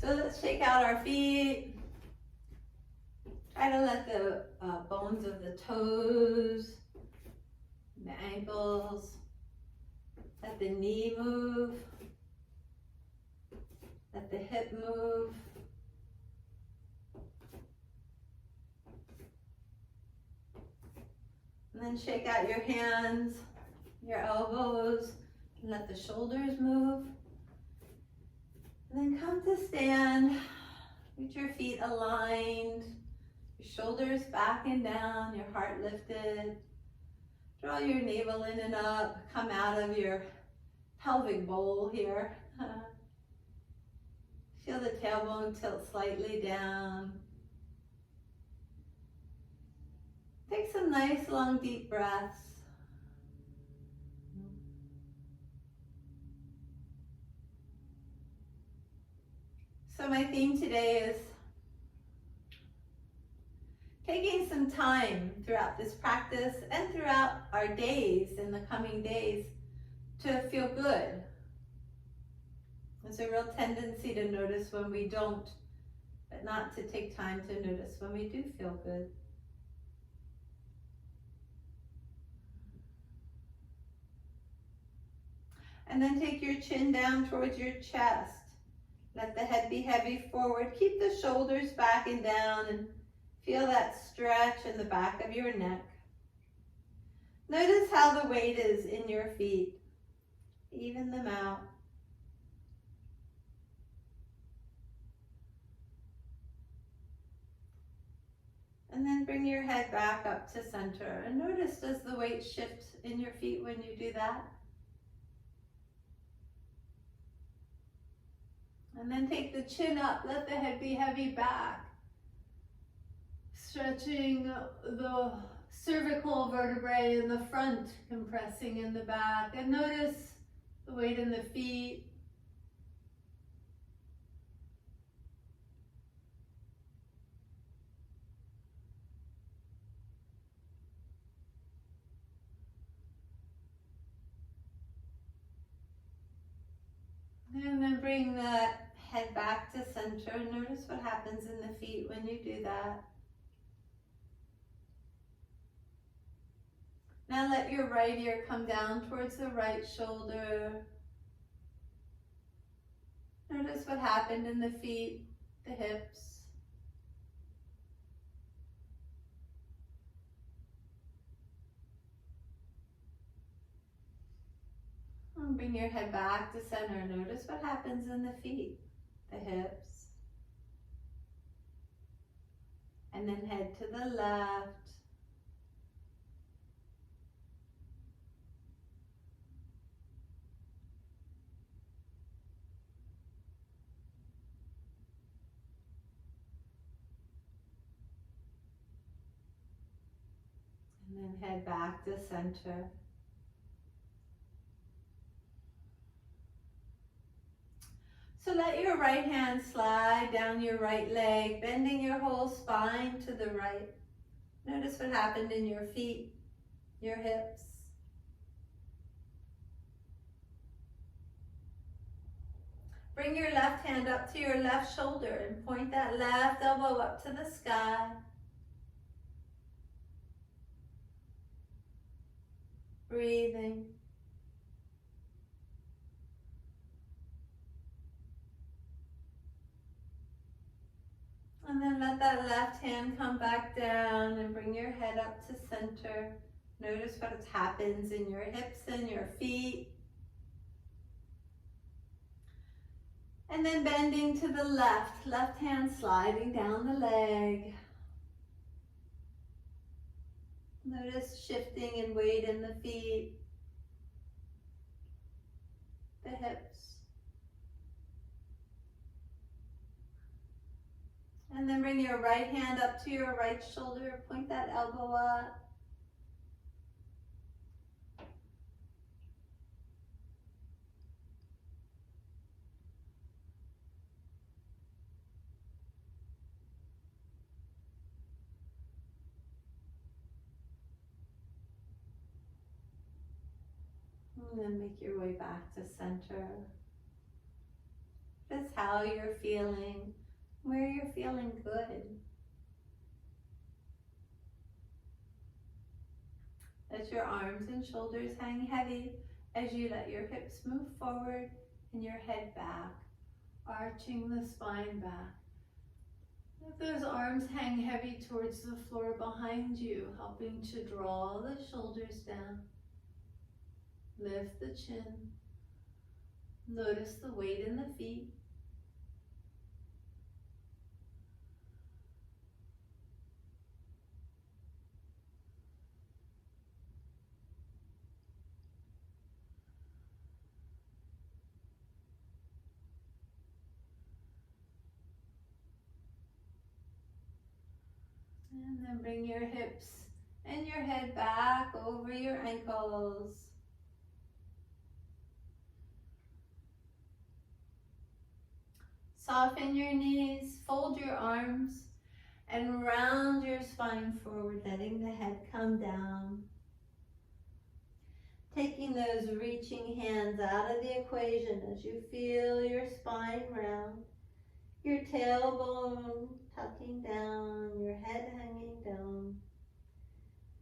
So let's shake out our feet. Try to let the bones of the toes, the ankles, let the knee move, let the hip move. And then shake out your hands, your elbows, and let the shoulders move. And then come to stand, get your feet aligned, your shoulders back and down, your heart lifted. Draw your navel in and up, come out of your pelvic bowl here. Feel the tailbone tilt slightly down. Take some nice long deep breaths. So my theme today is taking some time throughout this practice and throughout our days in the coming days to feel good. There's a real tendency to notice when we don't, but not to take time to notice when we do feel good. And then take your chin down towards your chest. Let the head be heavy forward. Keep the shoulders back and down and feel that stretch in the back of your neck. Notice how the weight is in your feet. Even them out. And then bring your head back up to center. And notice, does the weight shift in your feet when you do that? And then take the chin up, let the head be heavy back. Stretching the cervical vertebrae in the front, compressing in the back. And notice the weight in the feet. And then bring that head back to center. Notice what happens in the feet when you do that. Now let your right ear come down towards the right shoulder. Notice what happened in the feet, the hips. And bring your head back to center. Notice what happens in the feet, the hips. And then head to the left. And then head back to center. So let your right hand slide down your right leg, bending your whole spine to the right. Notice what happened in your feet, your hips. Bring your left hand up to your left shoulder and point that left elbow up to the sky. Breathing. And then let that left hand come back down and bring your head up to center. Notice what happens in your hips and your feet. And then bending to the left, left hand sliding down the leg. Notice shifting in weight in the feet, the hips. And then bring your right hand up to your right shoulder, point that elbow up. And then make your way back to center. Just how you're feeling, where you're feeling good. Let your arms and shoulders hang heavy as you let your hips move forward and your head back, arching the spine back. Let those arms hang heavy towards the floor behind you, helping to draw the shoulders down. Lift the chin. Notice the weight in the feet. And then bring your hips and your head back over your ankles. Soften your knees, fold your arms, and round your spine forward, letting the head come down. Taking those reaching hands out of the equation as you feel your spine round, your tailbone tucking down, your head hanging down.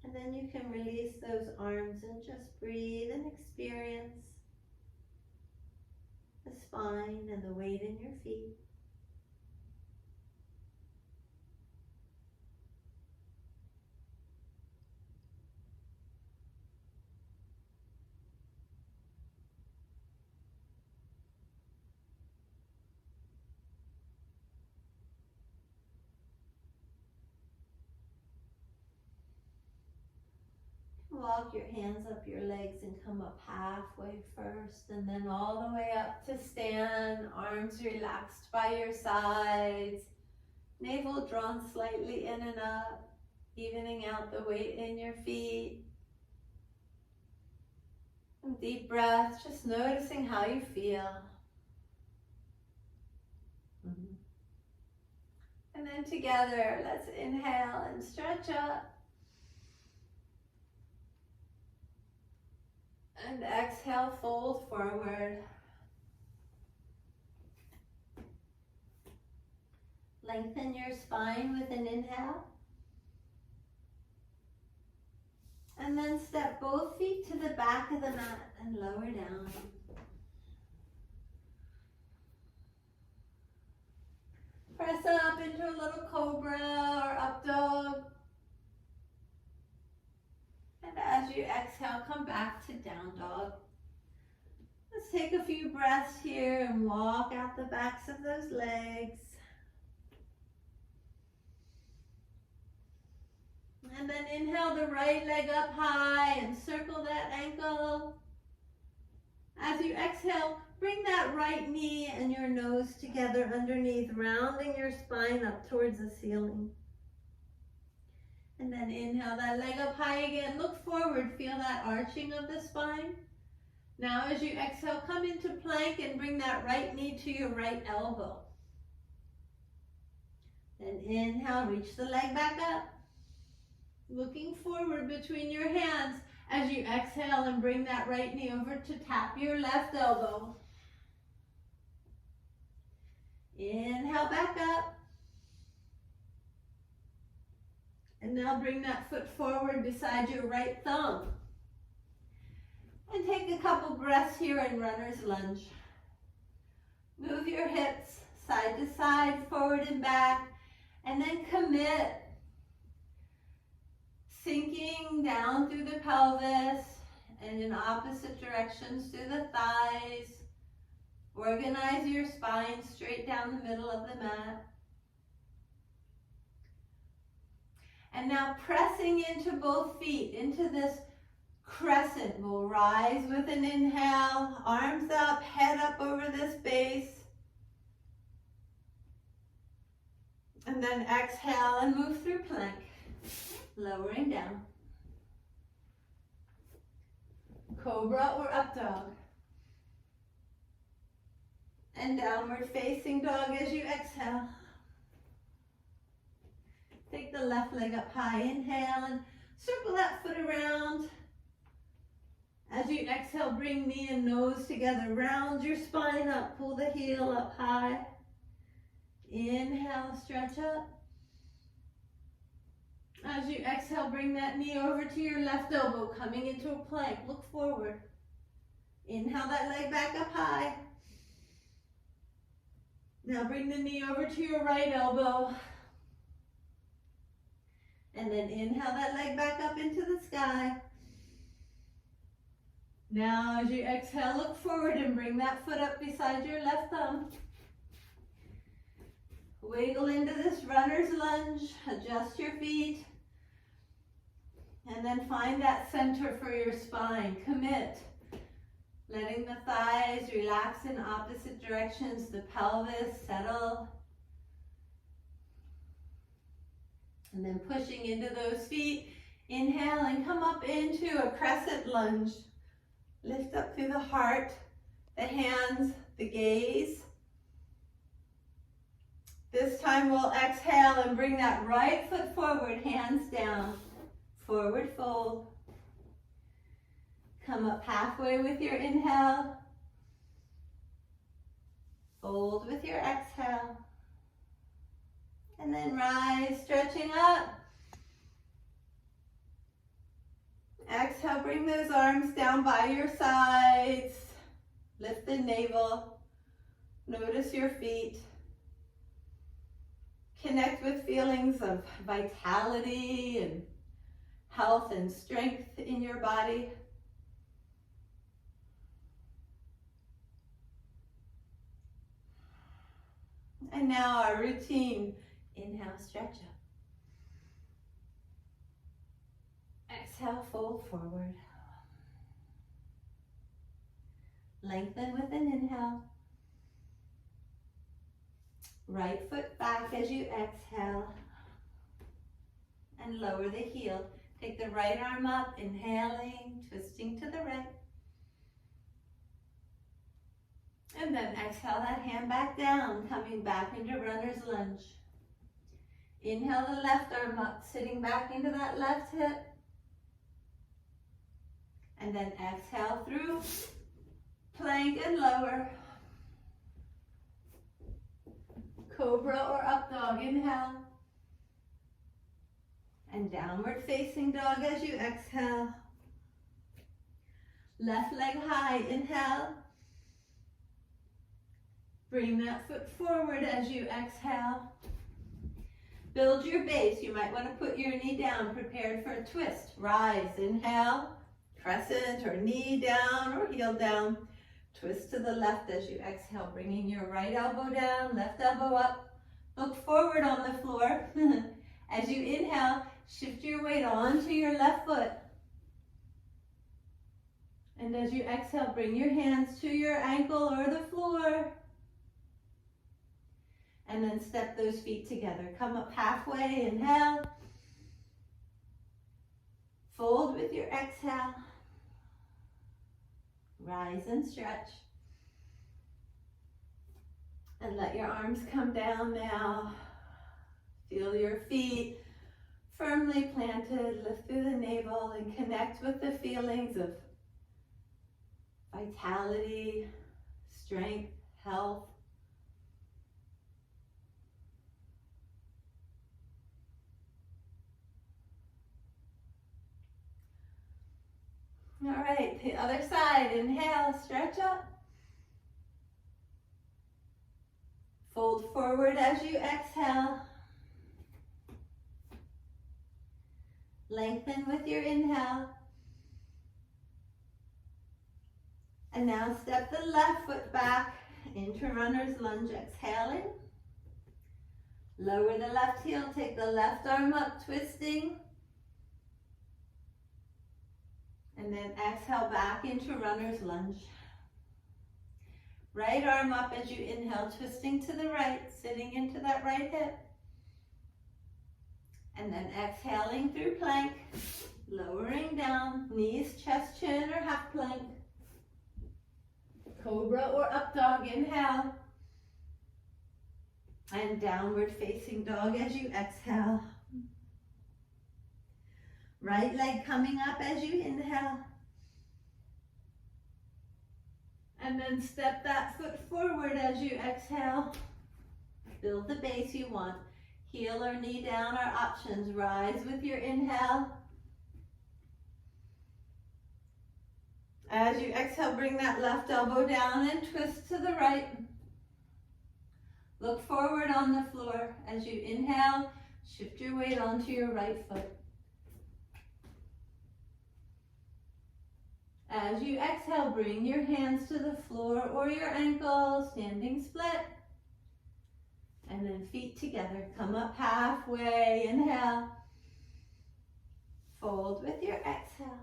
And then you can release those arms and just breathe and experience the spine and the weight in your feet. Walk your hands up your legs and come up halfway first, and then all the way up to stand, arms relaxed by your sides, navel drawn slightly in and up, evening out the weight in your feet. And deep breath, just noticing how you feel. And then together, let's inhale and stretch up. And exhale, fold forward. Lengthen your spine with an inhale. And then step both feet to the back of the mat and lower down. Press up into a little cobra or up dog. And as you exhale, come back to down dog. Let's take a few breaths here and walk out the backs of those legs. And then inhale the right leg up high and circle that ankle. As you exhale, bring that right knee and your nose together underneath, rounding your spine up towards the ceiling. And then inhale that leg up high again. Look forward, feel that arching of the spine. Now as you exhale, come into plank and bring that right knee to your right elbow. Then inhale, reach the leg back up. Looking forward between your hands as you exhale and bring that right knee over to tap your left elbow. Inhale back up. And now bring that foot forward beside your right thumb. And take a couple breaths here in runner's lunge. Move your hips side to side, forward and back, and then commit. Sinking down through the pelvis and in opposite directions through the thighs. Organize your spine straight down the middle of the mat. And now pressing into both feet, into this crescent. We'll rise with an inhale, arms up, head up over this base. And then exhale and move through plank, lowering down. Cobra or up dog. And downward facing dog as you exhale. Take the left leg up high, inhale and circle that foot around. As you exhale, bring knee and nose together. Round your spine up. Pull the heel up high. Inhale, stretch up. As you exhale, bring that knee over to your left elbow, coming into a plank. Look forward. Inhale that leg back up high. Now bring the knee over to your right elbow. And then inhale that leg back up into the sky. Now as you exhale, look forward and bring that foot up beside your left thumb. Wiggle into this runner's lunge, adjust your feet, and then find that center for your spine. Commit, letting the thighs relax in opposite directions, the pelvis settle, and then pushing into those feet. Inhale and come up into a crescent lunge. Lift up through the heart, the hands, the gaze. This time we'll exhale and bring that right foot forward, hands down, forward fold. Come up halfway with your inhale. Fold with your exhale. And then rise, stretching up. Exhale, bring those arms down by your sides. Lift the navel. Notice your feet. Connect with feelings of vitality and health and strength in your body. And now our routine. Inhale, stretch up. Exhale, fold forward. Lengthen with an inhale. Right foot back as you exhale. And lower the heel. Take the right arm up, inhaling, twisting to the right. And then exhale that hand back down, coming back into runner's lunge. Inhale the left arm up, sitting back into that left hip. And then exhale through plank and lower. Cobra or up dog, inhale. And downward facing dog as you exhale. Left leg high, inhale. Bring that foot forward as you exhale. Build your base. You might want to put your knee down, prepared for a twist. Rise, inhale, crescent or knee down or heel down. Twist to the left as you exhale, bringing your right elbow down, left elbow up. Look forward on the floor. As you inhale, shift your weight onto your left foot. And as you exhale, bring your hands to your ankle or the floor. And then step those feet together. Come up halfway, inhale. Fold with your exhale. Rise and stretch. And let your arms come down now. Feel your feet firmly planted. Lift through the navel and connect with the feelings of vitality, strength, health. All right, the other side. Inhale, stretch up. Fold forward as you exhale. Lengthen with your inhale. And now step the left foot back into runner's lunge, exhaling. Lower the left heel, take the left arm up, twisting. And then exhale back into runner's lunge. Right arm up as you inhale, twisting to the right, sitting into that right hip. And then exhaling through plank, lowering down, knees, chest, chin, or half plank. Cobra or up dog, inhale. And downward facing dog as you exhale. Right leg coming up as you inhale. And then step that foot forward as you exhale. Build the base you want. Heel or knee down are options. Rise with your inhale. As you exhale, bring that left elbow down and twist to the right. Look forward on the floor. As you inhale, shift your weight onto your right foot. As you exhale, bring your hands to the floor or your ankles, standing split. And then feet together. Come up halfway, inhale. Fold with your exhale.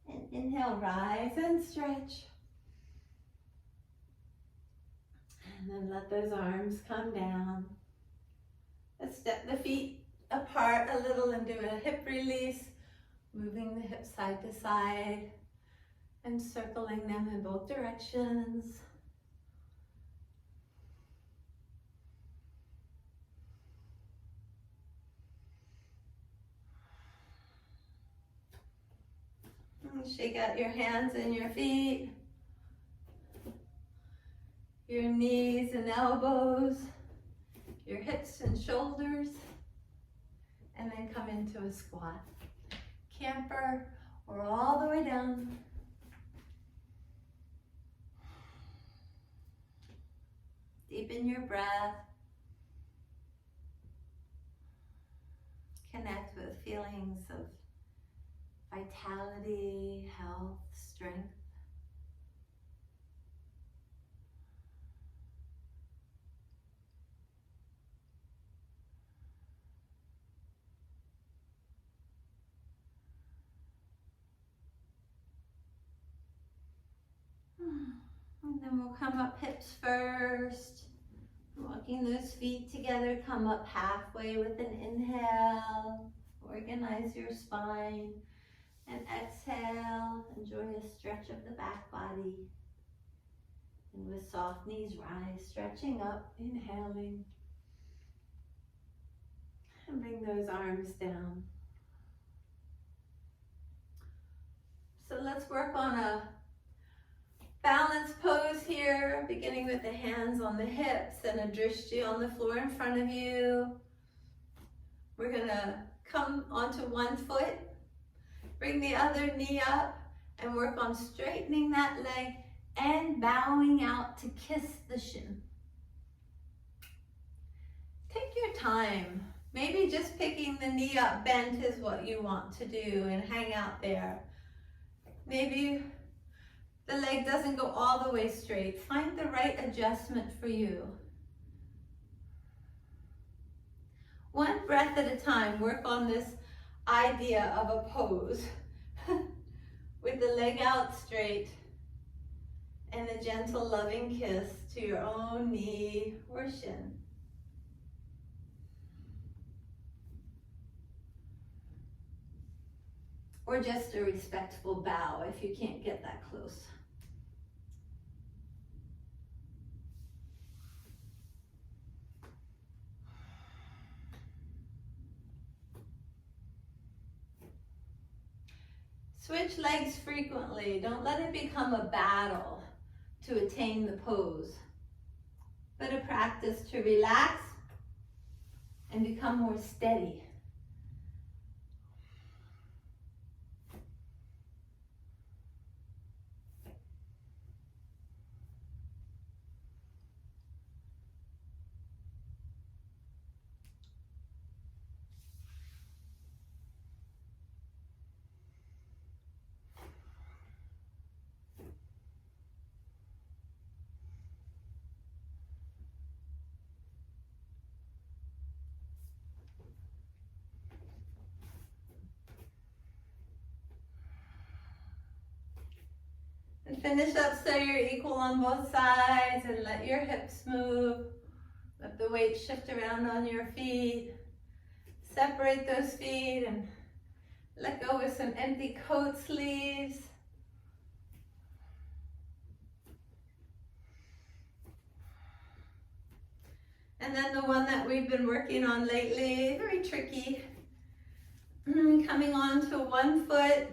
And inhale, rise and stretch. And then let those arms come down. Let's step the feet apart a little and do a hip release, moving the hips side to side and circling them in both directions. And shake out your hands and your feet, your knees and elbows, your hips and shoulders, and then come into a squat. Camper or all the way down. Deepen your breath. Connect with feelings of vitality, health, strength. And then we'll come up hips first. Walking those feet together, come up halfway with an inhale. Organize your spine. And exhale, enjoy a stretch of the back body. And with soft knees, rise, stretching up, inhaling. And bring those arms down. So let's work on a balance pose here, beginning with the hands on the hips and a drishti on the floor in front of you. We're gonna come onto one foot, bring the other knee up, and work on straightening that leg and bowing out to kiss the shin. Take your time. Maybe just picking the knee up bent is what you want to do and hang out there. Maybe the leg doesn't go all the way straight. Find the right adjustment for you. One breath at a time, work on this idea of a pose with the leg out straight and a gentle loving kiss to your own knee or shin. Or just a respectful bow if you can't get that close. Switch legs frequently. Don't let it become a battle to attain the pose, but a practice to relax and become more steady. And finish up so you're equal on both sides and let your hips move. Let the weight shift around on your feet. Separate those feet and let go with some empty coat sleeves. And then the one that we've been working on lately, very tricky. Coming on to one foot,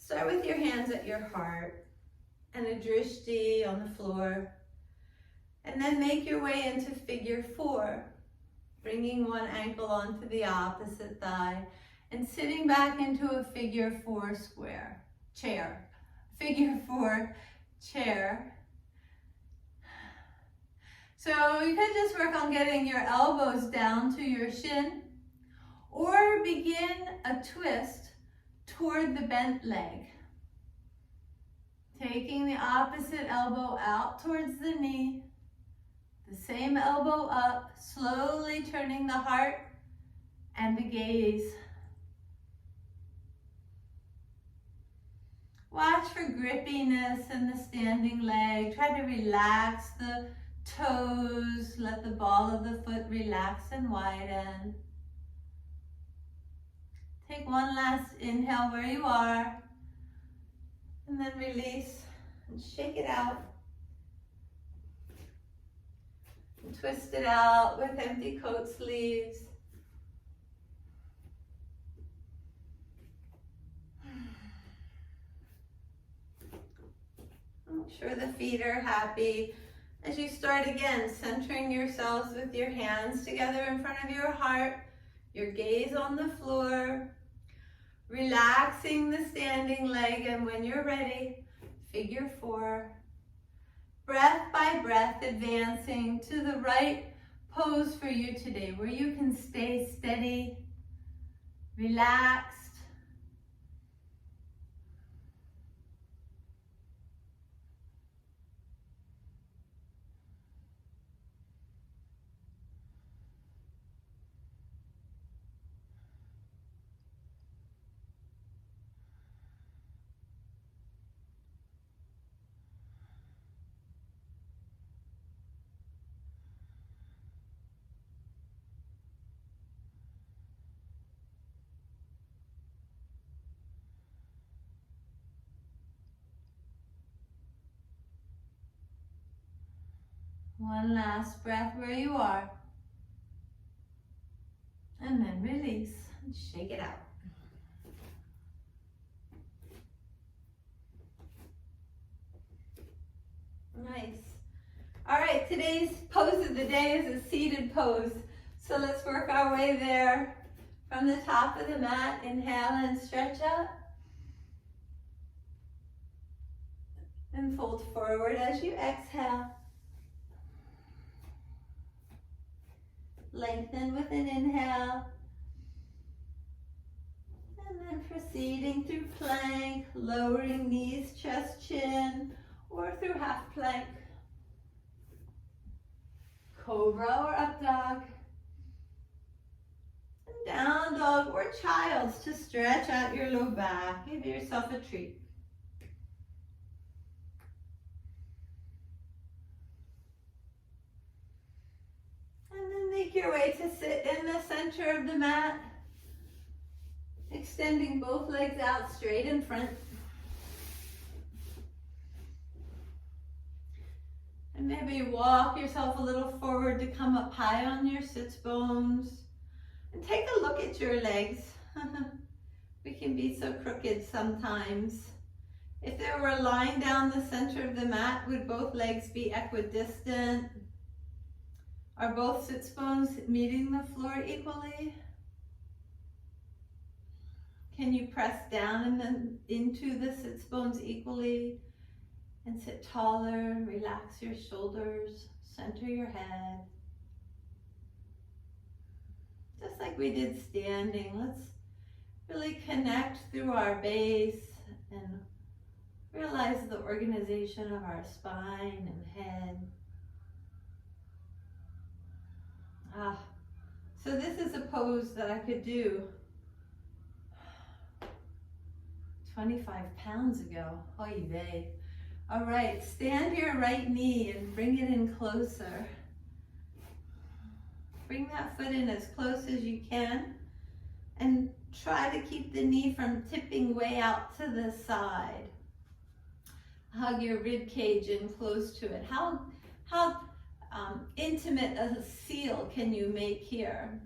Start with your hands at your heart and a drishti on the floor. And then make your way into figure 4, bringing one ankle onto the opposite thigh and sitting back into a figure 4 chair. Figure 4 chair. So you could just work on getting your elbows down to your shin, or begin a twist toward the bent leg. Taking the opposite elbow out towards the knee, the same elbow up, slowly turning the heart and the gaze. Watch for grippiness in the standing leg. Try to relax the toes. Let the ball of the foot relax and widen. Take one last inhale where you are, and then release and shake it out. And twist it out with empty coat sleeves. Make sure the feet are happy. As you start again, centering yourselves with your hands together in front of your heart, your gaze on the floor, relaxing the standing leg, and when you're ready, figure 4. Breath by breath, advancing to the right pose for you today, where you can stay steady, relaxed. One last breath where you are. And then release and shake it out. Nice. All right, today's pose of the day is a seated pose. So let's work our way there. From the top of the mat, inhale and stretch out. And fold forward as you exhale. Lengthen with an inhale. And then proceeding through plank, lowering knees, chest, chin, or through half plank. Cobra or up dog. And down dog or child's to stretch out your low back. Give yourself a treat. Make your way to sit in the center of the mat, extending both legs out straight in front. And maybe walk yourself a little forward to come up high on your sits bones. And take a look at your legs. We can be so crooked sometimes. If there were a line down the center of the mat, would both legs be equidistant? Are both sits bones meeting the floor equally? Can you press down and then into the sits bones equally and sit taller? Relax your shoulders, center your head. Just like we did standing, let's really connect through our base and realize the organization of our spine and head. So this is a pose that I could do 25 pounds ago. Oy vey. All right, stand your right knee and bring it in closer. Bring that foot in as close as you can and try to keep the knee from tipping way out to the side. Hug your rib cage in close to it. How intimate a seal can you make here?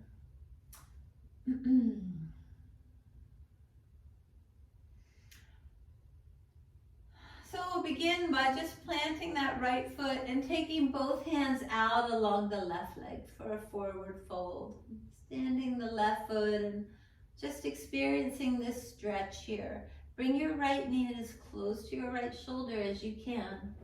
begin by just planting that right foot and taking both hands out along the left leg for a forward fold. Standing the left foot and just experiencing this stretch here. Bring your right knee as close to your right shoulder as you can.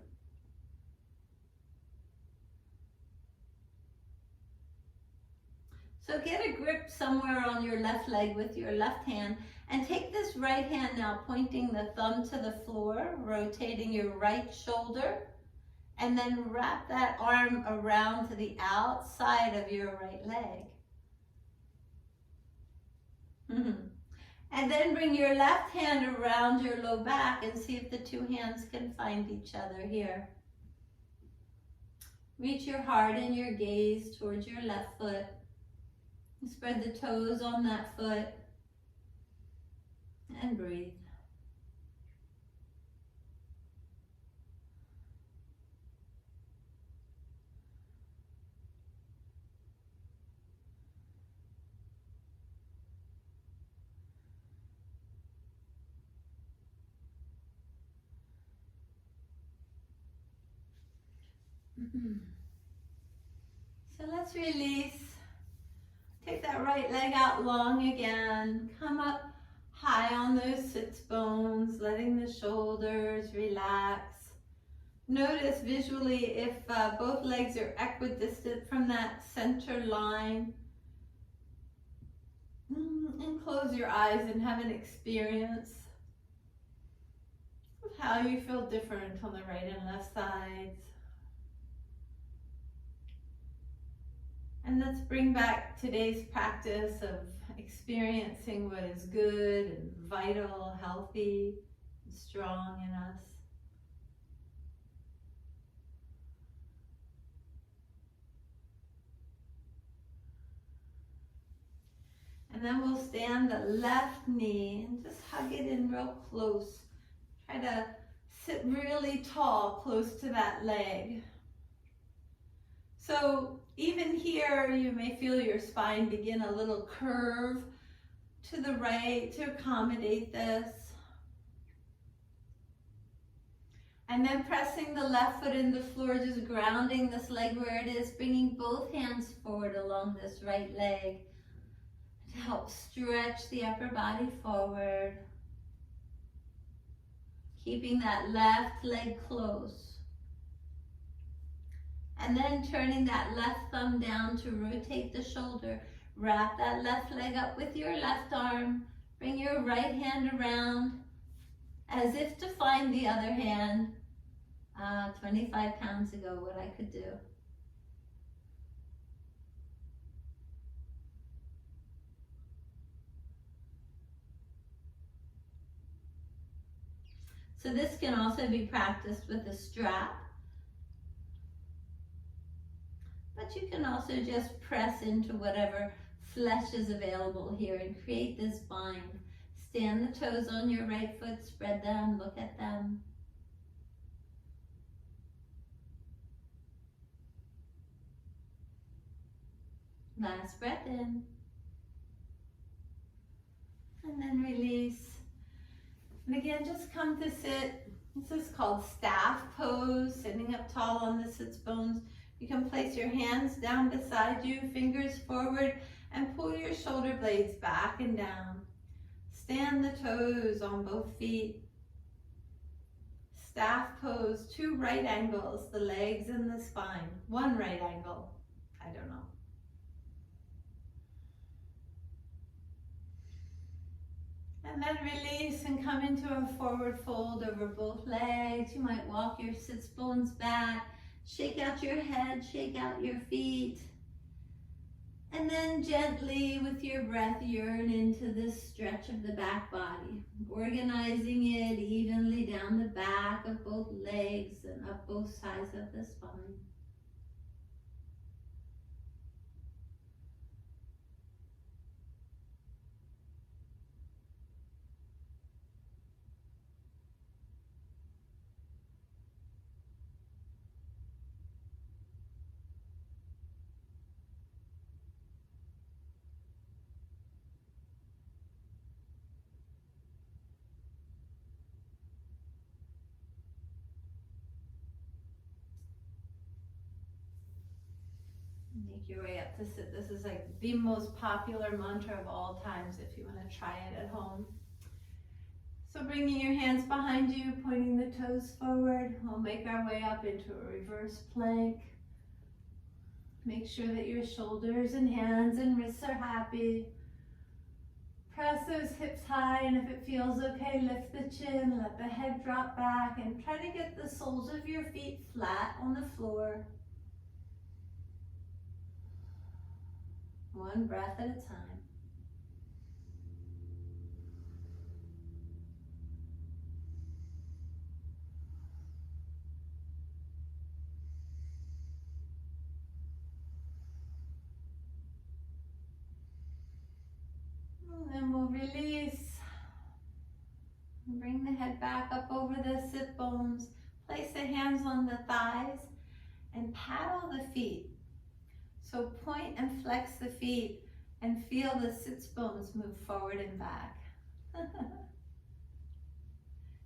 So get a grip somewhere on your left leg with your left hand and take this right hand now, pointing the thumb to the floor, rotating your right shoulder, and then wrap that arm around to the outside of your right leg. And then bring your left hand around your low back and see if the two hands can find each other here. Reach your heart and your gaze towards your left foot. Spread the toes on that foot and breathe. So let's release. Take that right leg out long again. Come up high on those sits bones, letting the shoulders relax. Notice visually if both legs are equidistant from that center line. And close your eyes and have an experience of how you feel different on the right and left sides. And let's bring back today's practice of experiencing what is good and vital, healthy, and strong in us. And then we'll stand the left knee and just hug it in real close. Try to sit really tall, close to that leg. So even here, you may feel your spine begin a little curve to the right to accommodate this. And then pressing the left foot in the floor, just grounding this leg where it is, bringing both hands forward along this right leg to help stretch the upper body forward. Keeping that left leg close. And then turning that left thumb down to rotate the shoulder. Wrap that left leg up with your left arm. Bring your right hand around as if to find the other hand. 25 pounds ago, what I could do. So this can also be practiced with a strap. But you can also just press into whatever flesh is available here and create this bind. Stand the toes on your right foot, spread them, look at them. Last breath in. And then release. And again, just come to sit. This is called staff pose, sitting up tall on the sits bones. You can place your hands down beside you, fingers forward, and pull your shoulder blades back and down. Stand the toes on both feet. Staff pose, 2 right angles, the legs and the spine. 1 right angle, I don't know. And then release and come into a forward fold over both legs. You might walk your sits bones back. Shake out your head, shake out your feet. And then gently with your breath, yearn into this stretch of the back body, organizing it evenly down the back of both legs and up both sides of the spine. Make your way up to sit. This is like the most popular mantra of all times if you want to try it at home. So bringing your hands behind you, pointing the toes forward, we'll make our way up into a reverse plank. Make sure that your shoulders and hands and wrists are happy. Press those hips high, and if it feels okay, lift the chin, let the head drop back, and try to get the soles of your feet flat on the floor. One breath at a time. And then we'll release. Bring the head back up over the sit bones. Place the hands on the thighs and paddle the feet. So point and flex the feet and feel the sits bones move forward and back.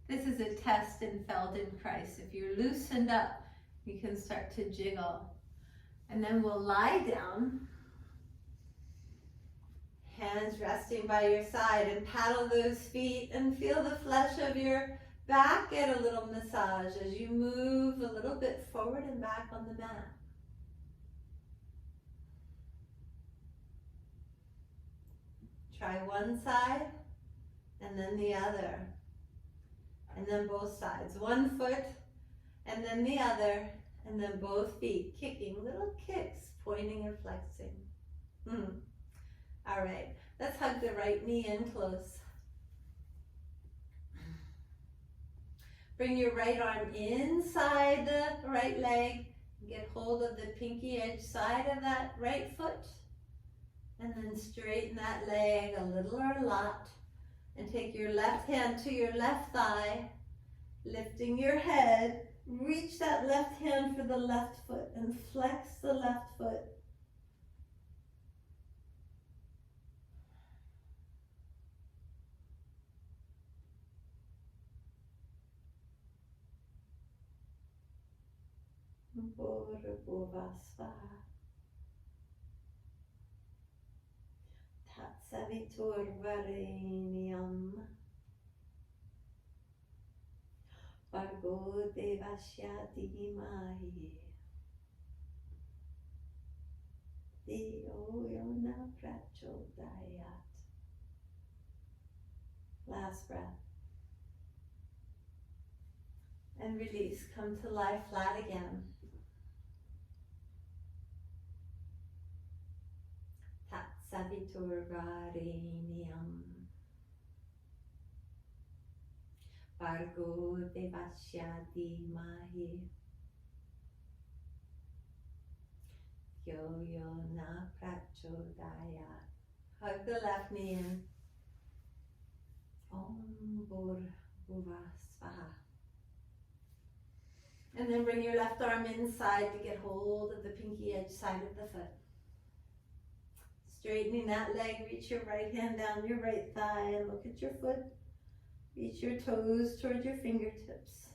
This is a test in Feldenkrais. If you're loosened up, you can start to jiggle. And then we'll lie down. Hands resting by your side, and paddle those feet and feel the flesh of your back get a little massage as you move a little bit forward and back on the mat. Try one side and then the other, and then both sides. One foot and then the other, and then both feet kicking, little kicks, pointing and flexing. All right, let's hug the right knee in close. Bring your right arm inside the right leg. Get hold of the pinky edge side of that right foot. And then straighten that leg a little or a lot. And take your left hand to your left thigh. Lifting your head. Reach that left hand for the left foot and flex the left foot. Tatsavitur vareniam. Vargo devashyati mahi. Dio yona prachodayat. Last breath. And release. Come to lie flat again. Tatsavitur vareniam. Vargo devashyati mahi. Yo na prachodayat. Hug the left knee in. Om Bhur Bhuva Svaha. And then bring your left arm inside to get hold of the pinky edge side of the foot. Straightening that leg, reach your right hand down your right thigh and look at your foot. Reach your toes towards your fingertips.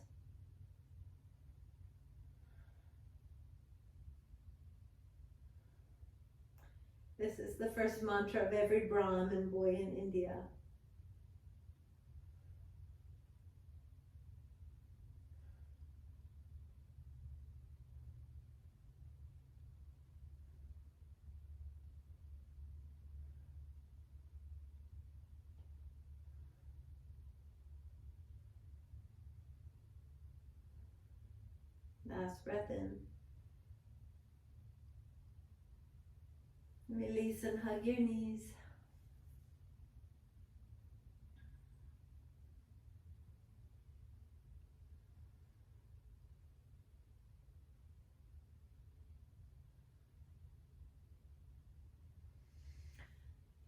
This is the first mantra of every Brahmin boy in India. Last breath in. Release and hug your knees.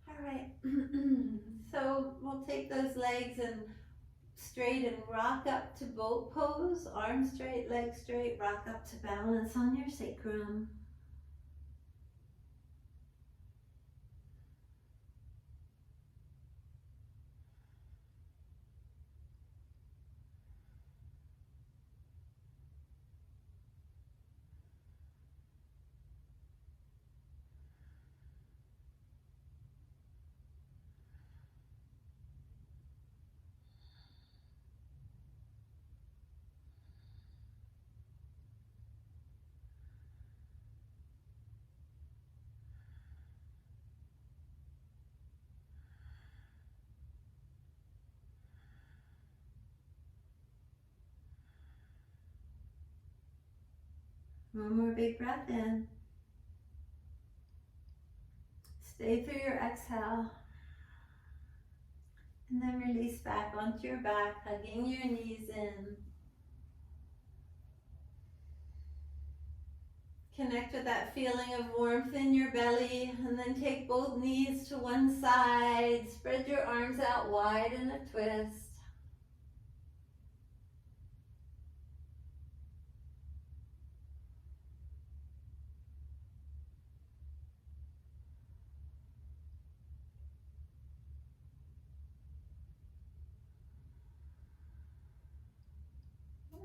All right. So we'll take those legs and straight and rock up to boat pose. Arms straight, legs straight, rock up to balance on your sacrum. One more big breath in. Stay through your exhale. And then release back onto your back, hugging your knees in. Connect with that feeling of warmth in your belly, and then take both knees to one side. Spread your arms out wide in a twist.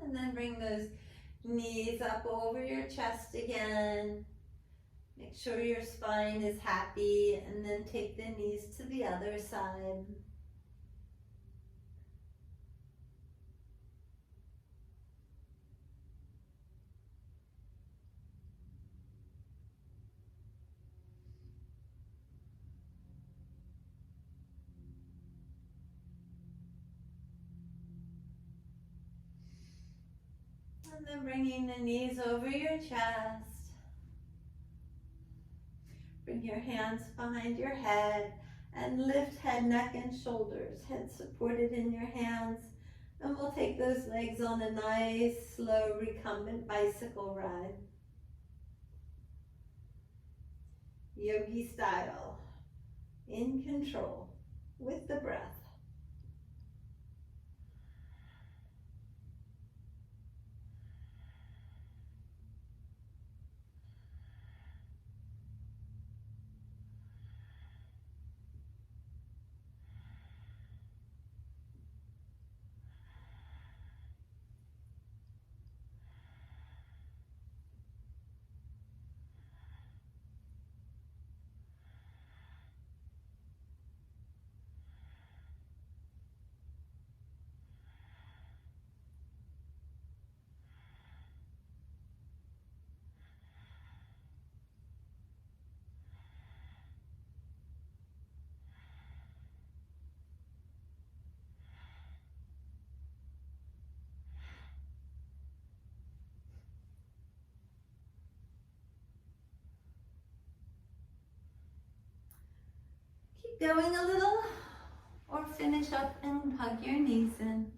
And then bring those knees up over your chest again. Make sure your spine is happy, and then take the knees to the other side. And then bringing the knees over your chest. Bring your hands behind your head and lift head, neck, and shoulders. Head supported in your hands. And we'll take those legs on a nice, slow, recumbent bicycle ride. Yogi style. In control with the breath. Keep going a little, or finish up and hug your knees in.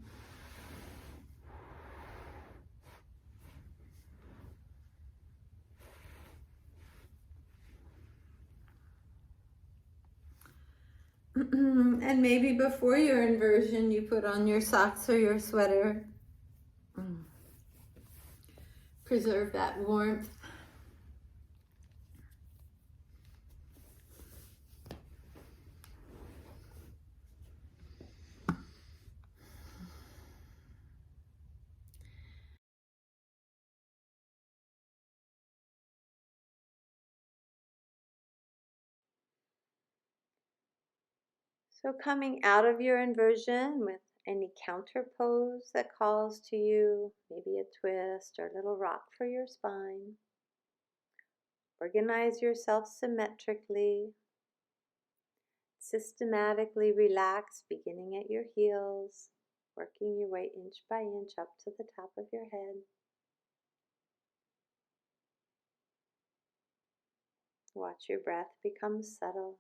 And maybe before your inversion, you put on your socks or your sweater. Preserve that warmth. So coming out of your inversion with any counter pose that calls to you, maybe a twist or a little rock for your spine. Organize yourself symmetrically. Systematically relax, beginning at your heels, working your way inch by inch up to the top of your head. Watch your breath become subtle.